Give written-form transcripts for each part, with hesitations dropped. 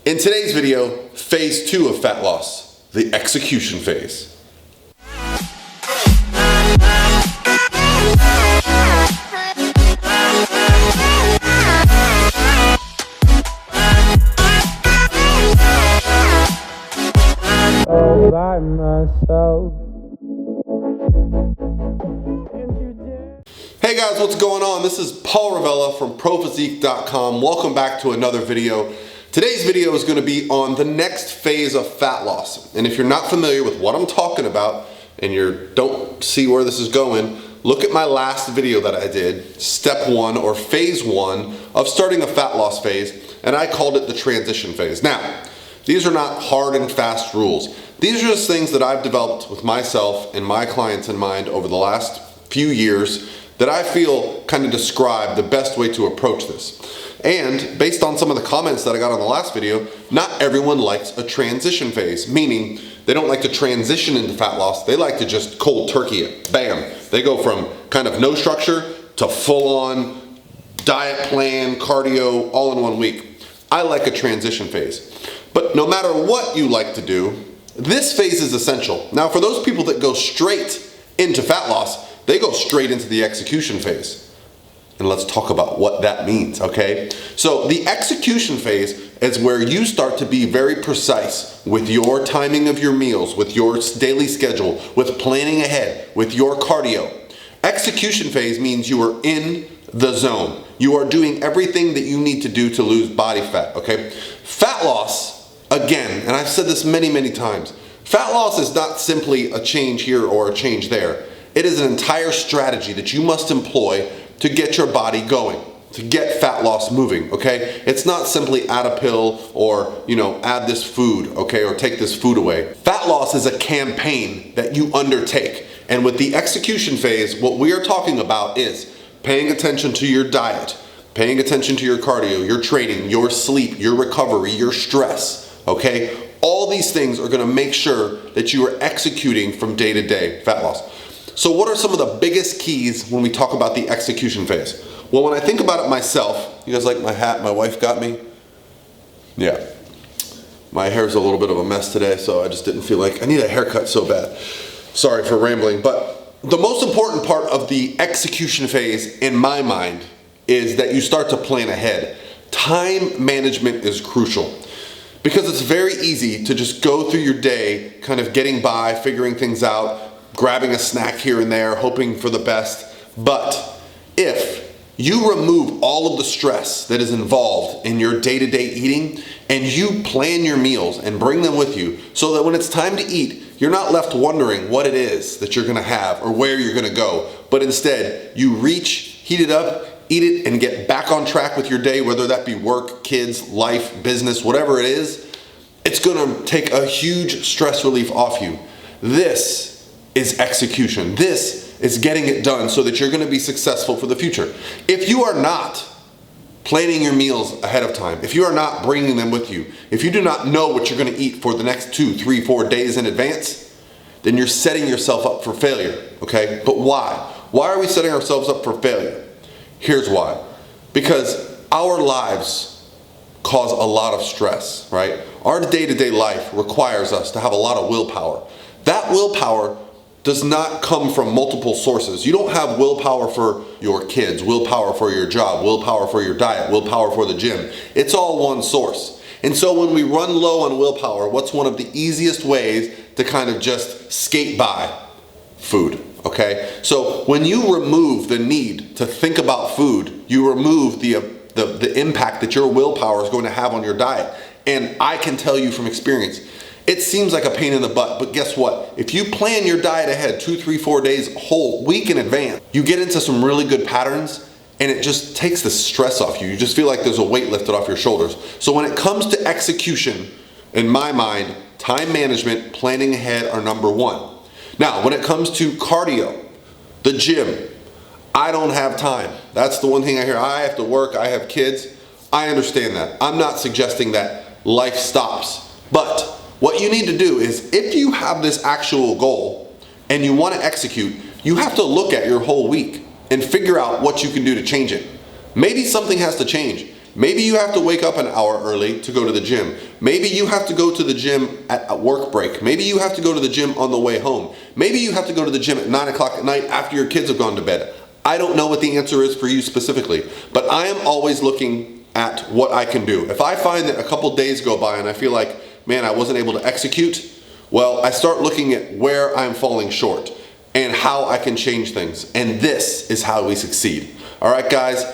In today's video, phase 2 of fat loss, the execution phase. All by myself. Hey guys, what's going on? This is Paul Ravella from ProPhysique.com. Welcome back to another video. Today's video is going to be on the next phase of fat loss. And if you're not familiar with what I'm talking about and you don't see where this is going, look at my last video that I did, step 1 or phase 1 of starting a fat loss phase, and I called it the transition phase. Now, these are not hard and fast rules. These are just things that I've developed with myself and my clients in mind over the last few years that I feel kind of describe the best way to approach this. And based on some of the comments that I got on the last video, not everyone likes a transition phase, meaning they don't like to transition into fat loss. They like to just cold turkey it. Bam. They go from kind of no structure to full on diet plan, cardio, all in 1 week. I like a transition phase. But no matter what you like to do, this phase is essential. Now, for those people that go straight into fat loss, they go straight into the execution phase. And let's talk about what that means, okay? So the execution phase is where you start to be very precise with your timing of your meals, with your daily schedule, with planning ahead, with your cardio. Execution phase means you are in the zone. You are doing everything that you need to do to lose body fat, okay? Fat loss, again, and I've said this many, many times, fat loss is not simply a change here or a change there. It is an entire strategy that you must employ to get your body going, to get fat loss moving, okay? It's not simply add a pill or, add this food, okay, or take this food away. Fat loss is a campaign that you undertake. And with the execution phase, what we are talking about is paying attention to your diet, paying attention to your cardio, your training, your sleep, your recovery, your stress, okay? All these things are gonna make sure that you are executing from day to day fat loss. So what are some of the biggest keys when we talk about the execution phase? Well, when I think about it myself, you guys like my hat my wife got me? Yeah. My hair's a little bit of a mess today, so I just didn't feel like I need a haircut so bad. Sorry for rambling, but the most important part of the execution phase in my mind is that you start to plan ahead. Time management is crucial because it's very easy to just go through your day kind of getting by, figuring things out, grabbing a snack here and there, hoping for the best. But if you remove all of the stress that is involved in your day-to-day eating and you plan your meals and bring them with you so that when it's time to eat, you're not left wondering what it is that you're gonna have or where you're gonna go, but instead you reach, heat it up, eat it, and get back on track with your day, whether that be work, kids, life, business, whatever it is, it's gonna take a huge stress relief off you. This is execution. This is getting it done so that you're going to be successful for the future. If you are not planning your meals ahead of time, if you are not bringing them with you, if you do not know what you're going to eat for the next 2, 3, 4 days in advance, then you're setting yourself up for failure, okay? But why? Why are we setting ourselves up for failure? Here's why. Because our lives cause a lot of stress, right? Our day-to-day life requires us to have a lot of willpower. That willpower does not come from multiple sources. You don't have willpower for your kids, willpower for your job, willpower for your diet, willpower for the gym. It's all one source. And so when we run low on willpower, what's one of the easiest ways to kind of just skate by? Food, okay? So when you remove the need to think about food, you remove the impact that your willpower is going to have on your diet. And I can tell you from experience, it seems like a pain in the butt, but guess what? If you plan your diet ahead 2, 3, 4 days, a whole week in advance, you get into some really good patterns and it just takes the stress off you. You just feel like there's a weight lifted off your shoulders. So when it comes to execution, in my mind, time management, planning ahead are number 1. Now, when it comes to cardio, the gym, I don't have time. That's the one thing I hear. I have to work, I have kids. I understand that. I'm not suggesting that life stops, but what you need to do is if you have this actual goal and you want to execute, you have to look at your whole week and figure out what you can do to change it. Maybe something has to change. Maybe you have to wake up an hour early to go to the gym. Maybe you have to go to the gym at a work break. Maybe you have to go to the gym on the way home. Maybe you have to go to the gym at 9 o'clock at night after your kids have gone to bed. I don't know what the answer is for you specifically, but I am always looking at what I can do. If I find that a couple days go by and I feel like, man, I wasn't able to execute, well, I start looking at where I'm falling short and how I can change things. And this is how we succeed. All right, guys,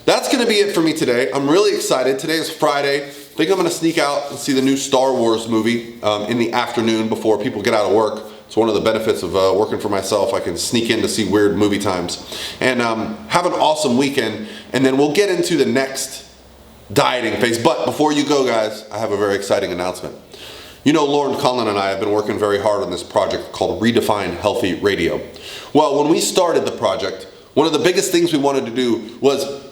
that's gonna be it for me today. I'm really excited. Today is Friday. I think I'm gonna sneak out and see the new Star Wars movie in the afternoon before people get out of work. It's one of the benefits of working for myself. I can sneak in to see weird movie times. And have an awesome weekend, and then we'll get into the next dieting phase. But before you go, guys, I have a very exciting announcement. You know, Lauren Cullen and I have been working very hard on this project called Redefined Healthy Radio. Well, when we started the project, one of the biggest things we wanted to do was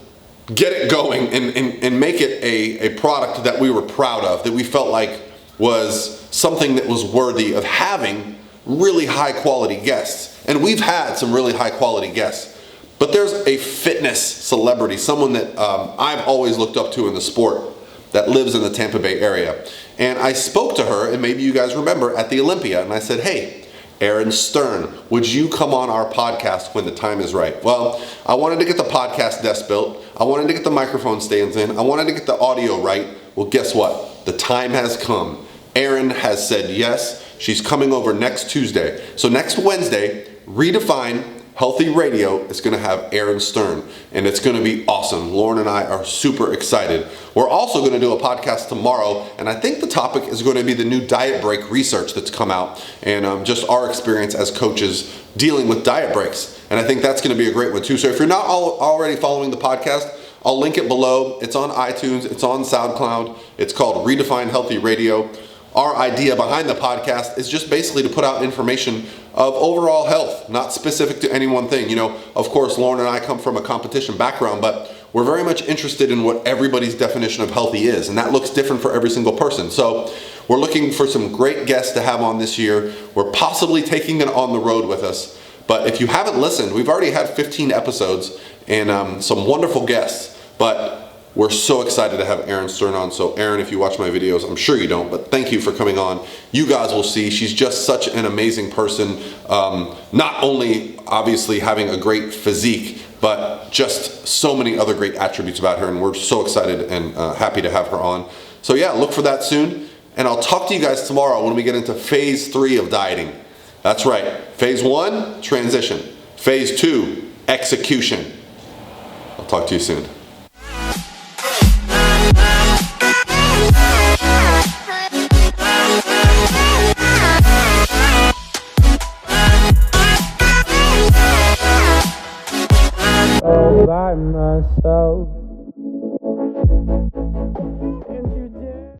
get it going and make it a product that we were proud of, that we felt like was something that was worthy of having really high quality guests. And we've had some really high quality guests. But there's a fitness celebrity, someone that I've always looked up to in the sport, that lives in the Tampa Bay area. And I spoke to her, and maybe you guys remember, at the Olympia, and I said, hey, Aaron Stern, would you come on our podcast when the time is right? Well, I wanted to get the podcast desk built. I wanted to get the microphone stands in. I wanted to get the audio right. Well, guess what? The time has come. Aaron has said yes. She's coming over next Tuesday. So next Wednesday, Redefine Healthy Radio is going to have Aaron Stern, and it's going to be awesome. Lauren and I are super excited. We're also going to do a podcast tomorrow, and I think the topic is going to be the new diet break research that's come out, and just our experience as coaches dealing with diet breaks. And I think that's going to be a great one too. So if you're not already following the podcast, I'll link it below. It's on iTunes, it's on SoundCloud. It's called Redefined Healthy Radio. Our idea behind the podcast is just basically to put out information of overall health, not specific to any one thing. You know, of course, Lauren and I come from a competition background, but we're very much interested in what everybody's definition of healthy is, and that looks different for every single person. So we're looking for some great guests to have on this year. We're possibly taking it on the road with us. But if you haven't listened, we've already had 15 episodes and some wonderful guests. But we're so excited to have Aaron Stern on. So Aaron, if you watch my videos, I'm sure you don't, but thank you for coming on. You guys will see, she's just such an amazing person. Not only obviously having a great physique, but just so many other great attributes about her. And we're so excited and happy to have her on. So yeah, look for that soon. And I'll talk to you guys tomorrow when we get into phase 3 of dieting. That's right. Phase 1, transition. Phase 2, execution. I'll talk to you soon. By myself.